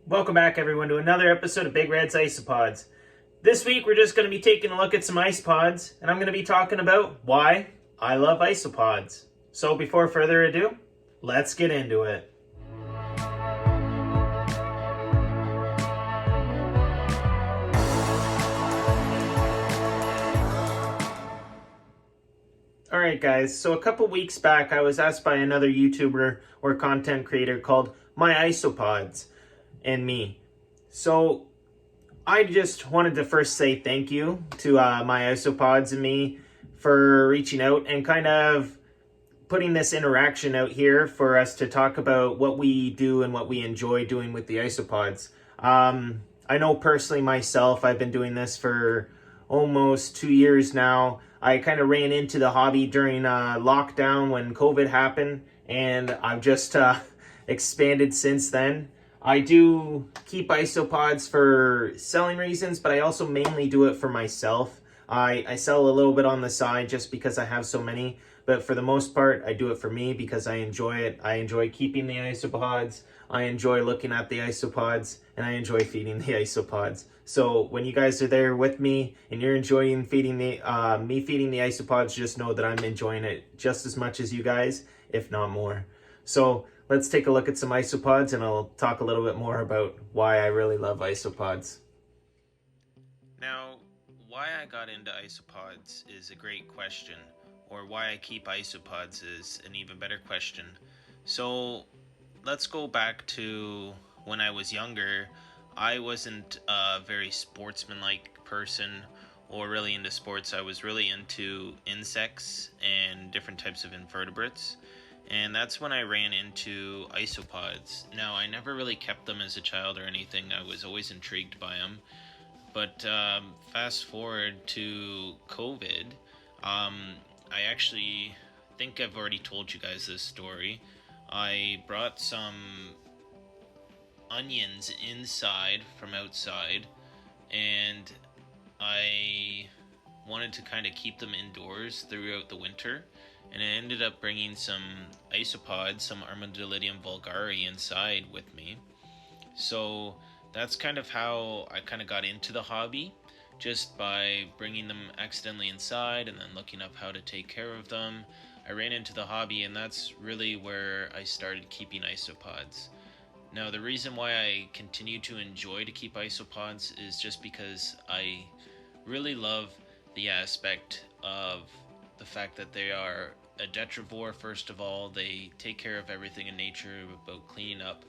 Welcome back, everyone, to another episode of Big Red's Isopods. This week, we're just going to be taking a look at some isopods, and I'm going to be talking about why I love isopods. So, before further ado, let's get into it. Alright, guys, so a couple weeks back, I was asked by another YouTuber or content creator called My Isopods and me. So, I just wanted to first say thank you to My Isopods and me for reaching out and kind of putting this interaction out here for us to talk about what we do and what we enjoy doing with the isopods. I know personally myself, I've been doing this for almost 2 years now. I kind of ran into the hobby during lockdown when COVID happened, and I've just expanded since then. I do keep isopods for selling reasons, but I also mainly do it for myself. I sell a little bit on the side just because I have so many, but for the most part, I do it for me because I enjoy it. I enjoy keeping the isopods, I enjoy looking at the isopods, and I enjoy feeding the isopods. So when you guys are there with me and you're enjoying feeding the me feeding the isopods, just know that I'm enjoying it just as much as you guys, if not more. So let's take a look at some isopods, and I'll talk a little bit more about why I really love isopods. Now, why I got into isopods is a great question, or why I keep isopods is an even better question. So, let's go back to when I was younger. I wasn't a very sportsmanlike person or really into sports. I was really into insects and different types of invertebrates. And that's when I ran into isopods. Now, I never really kept them as a child or anything. I was always intrigued by them. But fast forward to COVID, I actually think I've already told you guys this story. I brought some onions inside from outside, and I wanted to kind of keep them indoors throughout the winter, and I ended up bringing some isopods, some Armadillidium vulgare inside with me. So that's kind of how I kind of got into the hobby, just by bringing them accidentally inside and then looking up how to take care of them. I ran into the hobby, and that's really where I started keeping isopods. Now, the reason why I continue to enjoy to keep isopods is just because I really love the aspect of the fact that they are a detrivore. First of all, they take care of everything in nature about cleaning up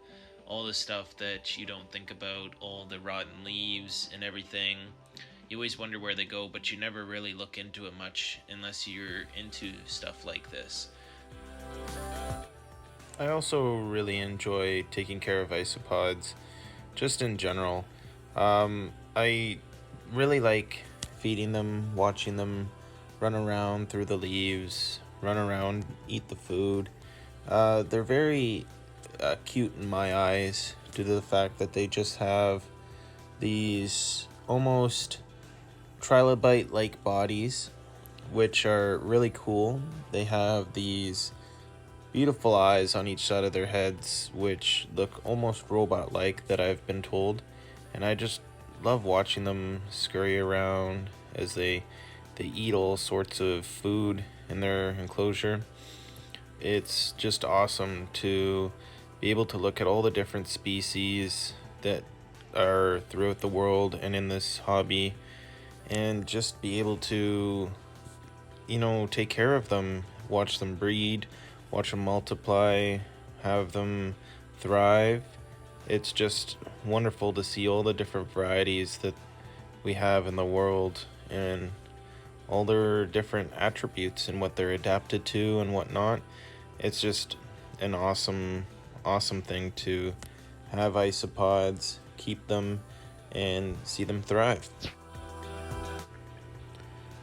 all the stuff that you don't think about, all the rotten leaves and everything. You always wonder where they go, but you never really look into it much unless you're into stuff like this. I also really enjoy taking care of isopods, just in general. I really like feeding them, watching them run around through the leaves, run around, eat the food. They're very cute in my eyes due to the fact that they just have these almost trilobite-like bodies, which are really cool. They have these beautiful eyes on each side of their heads, which look almost robot-like, that I've been told. And I just love watching them scurry around as they eat all sorts of food in their enclosure. It's just awesome to be able to look at all the different species that are throughout the world and in this hobby, and just be able to, take care of them, watch them breed, watch them multiply, have them thrive. It's just wonderful to see all the different varieties that we have in the world and all their different attributes and what they're adapted to and whatnot. It's just an awesome thing to have isopods, keep them, and see them thrive.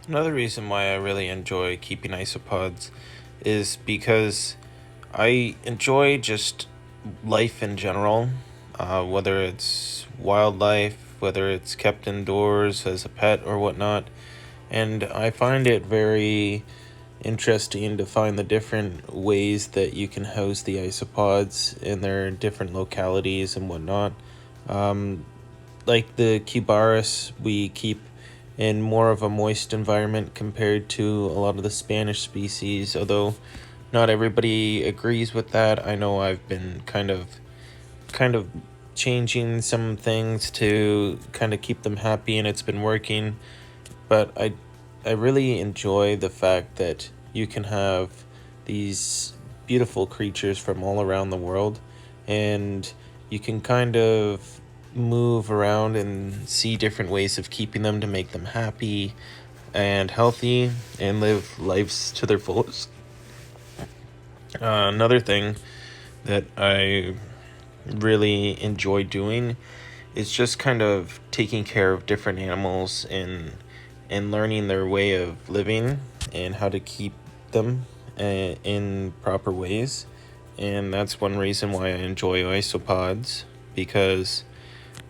Another reason why I really enjoy keeping isopods is because I enjoy just life in general, whether it's wildlife, whether it's kept indoors as a pet or whatnot. And I find it very interesting to find the different ways that you can house the isopods in their different localities and whatnot. Like the Cubaris, we keep in more of a moist environment compared to a lot of the Spanish species, although not everybody agrees with that. I know I've been kind of changing some things to kind of keep them happy, and it's been working. But I really enjoy the fact that you can have these beautiful creatures from all around the world, and you can kind of move around and see different ways of keeping them to make them happy and healthy and live lives to their fullest. Another thing that I really enjoy doing is just kind of taking care of different animals and learning their way of living and how to keep them in proper ways. And that's one reason why I enjoy isopods, because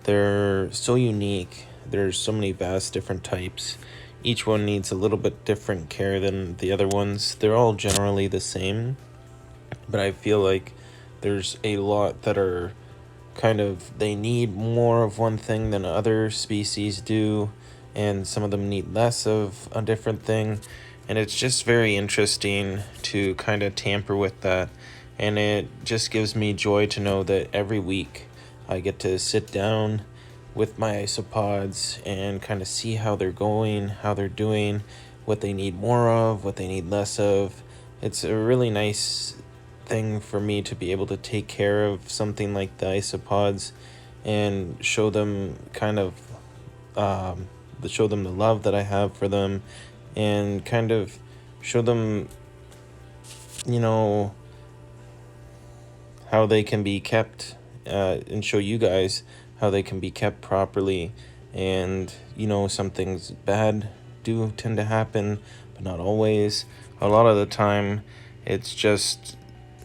they're so unique. There's so many vast different types. Each one needs a little bit different care than the other ones. They're all generally the same, but I feel like there's a lot that are kind of, they need more of one thing than other species do, and some of them need less of a different thing. And it's just very interesting to kind of tamper with that. And it just gives me joy to know that every week I get to sit down with my isopods and kind of see how they're going, how they're doing, what they need more of, what they need less of. It's a really nice thing for me to be able to take care of something like the isopods and show them show them the love that I have for them, and kind of show them, you know, how they can be kept, and show you guys how they can be kept properly. And some things bad do tend to happen, but not always. A lot of the time it's just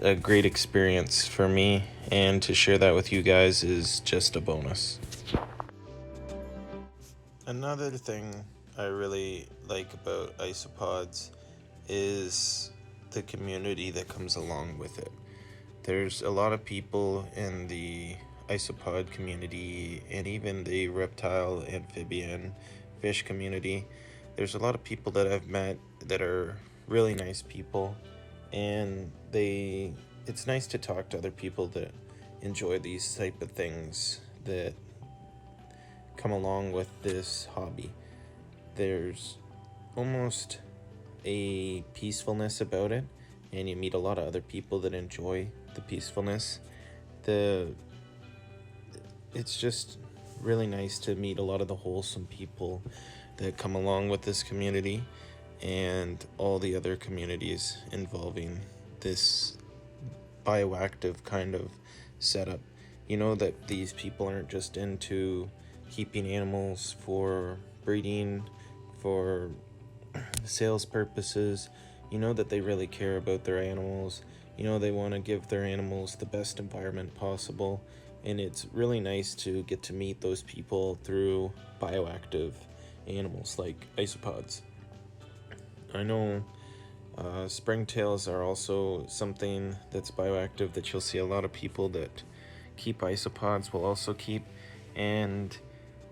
a great experience for me, and to share that with you guys is just a bonus. Another thing I really like about isopods is the community that comes along with it. There's a lot of people in the isopod community, and even the reptile, amphibian, fish community. There's a lot of people that I've met that are really nice people, and it's nice to talk to other people that enjoy these type of things that come along with this hobby. There's almost a peacefulness about it, and you meet a lot of other people that enjoy the peacefulness. It's just really nice to meet a lot of the wholesome people that come along with this community and all the other communities involving this bioactive kind of setup. You know that these people aren't just into keeping animals for breeding, for sales purposes. You know that they really care about their animals. You know they want to give their animals the best environment possible. And it's really nice to get to meet those people through bioactive animals like isopods. I know springtails are also something that's bioactive that you'll see a lot of people that keep isopods will also keep, and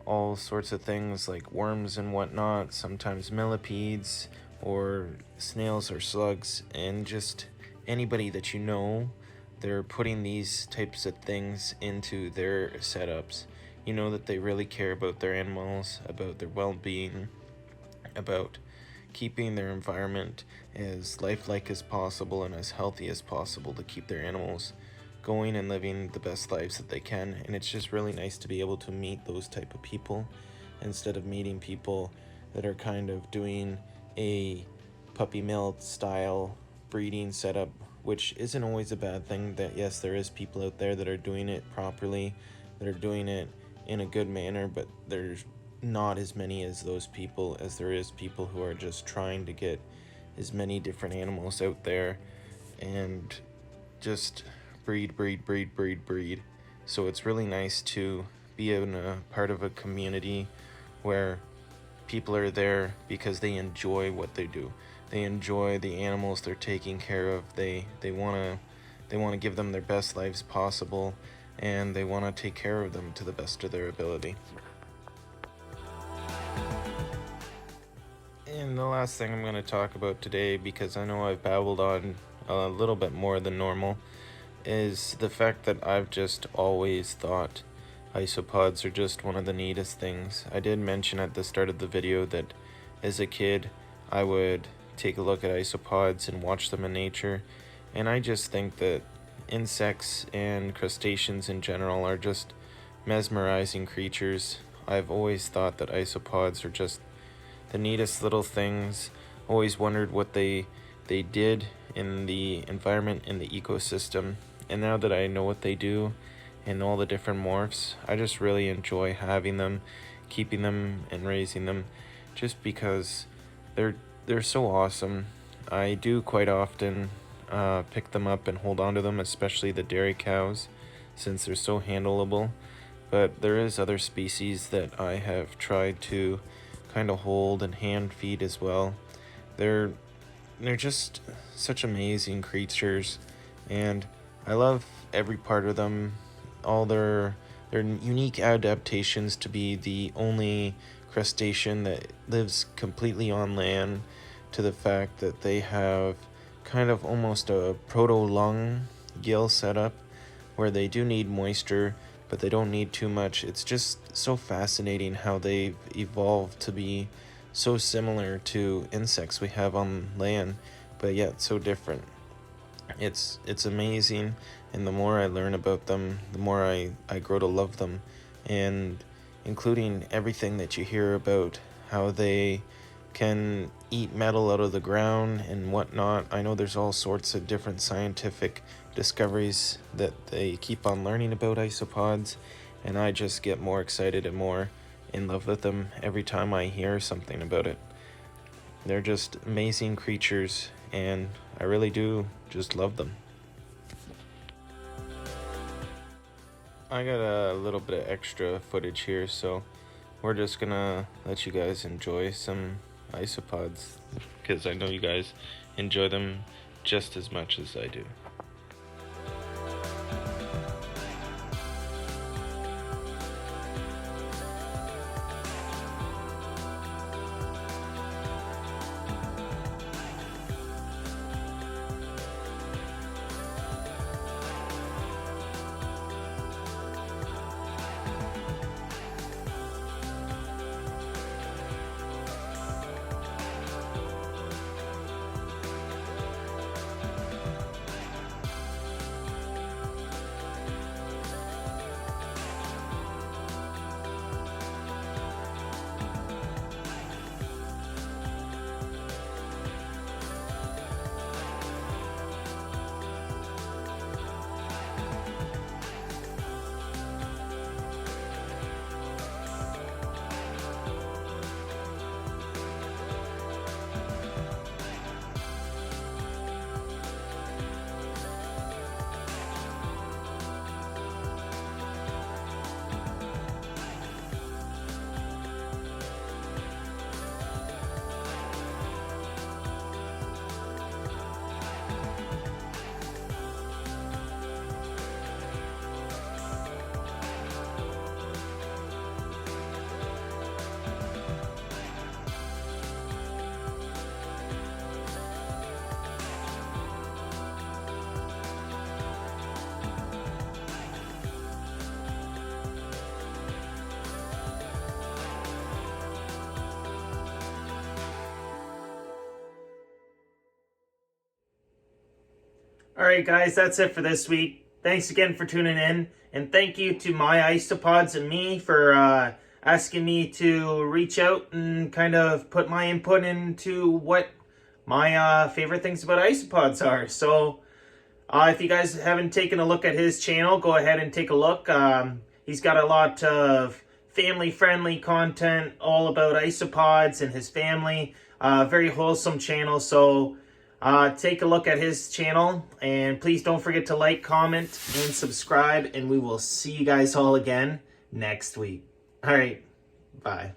all sorts of things like worms and whatnot, sometimes millipedes or snails or slugs, and just anybody that they're putting these types of things into their setups. You know that they really care about their animals, about their well-being, about keeping their environment as lifelike as possible and as healthy as possible to keep their animals going and living the best lives that they can. And it's just really nice to be able to meet those type of people instead of meeting people that are kind of doing a puppy mill style breeding setup, which isn't always a bad thing. That yes, there is people out there that are doing it properly, that are doing it in a good manner, but there's not as many as those people as there is people who are just trying to get as many different animals out there and just breed. So it's really nice to be in a part of a community where people are there because they enjoy what they do. They enjoy the animals they're taking care of. They want to give them their best lives possible, and they want to take care of them to the best of their ability. And the last thing I'm going to talk about today, because I know I've babbled on a little bit more than normal, is the fact that I've just always thought isopods are just one of the neatest things. I did mention at the start of the video that as a kid I would take a look at isopods and watch them in nature, and I just think that insects and crustaceans in general are just mesmerizing creatures. I've always thought that isopods are just the neatest little things. Always wondered what they did in the environment, in the ecosystem, and now that I know what they do and all the different morphs, I just really enjoy having them, keeping them, and raising them, just because they're so awesome. I do quite often pick them up and hold on to them, especially the dairy cows, since they're so handleable. But there is other species that I have tried to kind of hold and hand feed as well. They're just such amazing creatures, and I love every part of them. All their unique adaptations to be the only crustacean that lives completely on land, to the fact that they have kind of almost a proto-lung gill setup where they do need moisture, but they don't need too much. It's just so fascinating how they've evolved to be so similar to insects we have on land, but yet so different. It's amazing, and the more I learn about them, the more I grow to love them, and including everything that you hear about how they can eat metal out of the ground and whatnot. I know there's all sorts of different scientific discoveries that they keep on learning about isopods, and I just get more excited and more in love with them every time I hear something about it. They're just amazing creatures, and I really do just love them. I got a little bit of extra footage here, so we're just gonna let you guys enjoy some isopods, because I know you guys enjoy them just as much as I do. Alright guys, that's it for this week. Thanks again for tuning in, and thank you to My Isopods and me for asking me to reach out and kind of put my input into what my favorite things about isopods are. So if you guys haven't taken a look at his channel, go ahead and take a look. He's got a lot of family-friendly content all about isopods and his family. Very wholesome channel, so take a look at his channel, and please don't forget to like, comment, and subscribe, and we will see you guys all again next week. All right, bye.